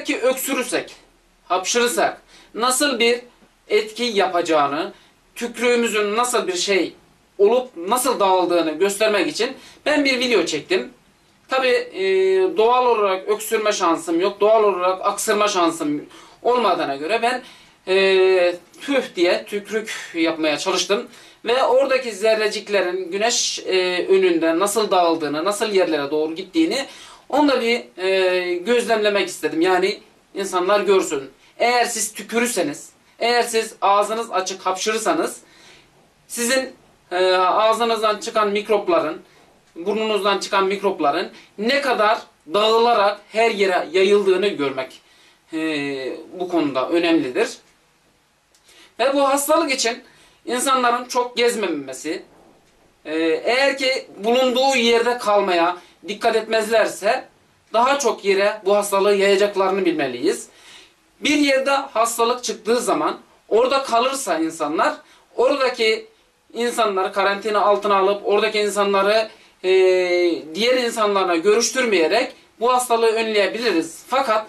eğer ki öksürürsek, hapşırırsak nasıl bir etki yapacağını, tükrüğümüzün nasıl bir şey olup nasıl dağıldığını göstermek için ben bir video çektim. Tabi doğal olarak öksürme şansım yok, doğal olarak aksırma şansım olmadığına göre ben tüh diye tükrük yapmaya çalıştım. Ve oradaki zerreciklerin güneş önünde nasıl dağıldığını, nasıl yerlere doğru gittiğini onu da bir gözlemlemek istedim. Yani insanlar görsün. Eğer siz tükürürseniz, eğer siz ağzınız açık hapşırırsanız sizin ağzınızdan çıkan mikropların, burnunuzdan çıkan mikropların ne kadar dağılarak her yere yayıldığını görmek bu konuda önemlidir. Ve bu hastalık için insanların çok gezmemesi, eğer ki bulunduğu yerde kalmaya dikkat etmezlerse daha çok yere bu hastalığı yayacaklarını bilmeliyiz. Bir yerde hastalık çıktığı zaman orada kalırsa insanlar, oradaki insanları karantina altına alıp oradaki insanları diğer insanlarla görüştürmeyerek bu hastalığı önleyebiliriz. Fakat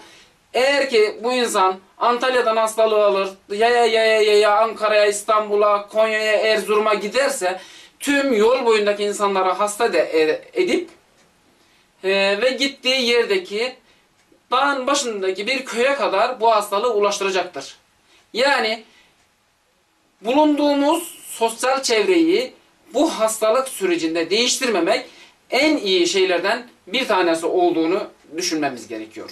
eğer ki bu insan Antalya'dan hastalığı alır, yaya Ankara'ya, İstanbul'a, Konya'ya, Erzurum'a giderse tüm yol boyundaki insanlara hasta edip ve gittiği yerdeki dağın başındaki bir köye kadar bu hastalığı ulaştıracaktır. Yani bulunduğumuz sosyal çevreyi bu hastalık sürecinde değiştirmemek en iyi şeylerden bir tanesi olduğunu düşünmemiz gerekiyor.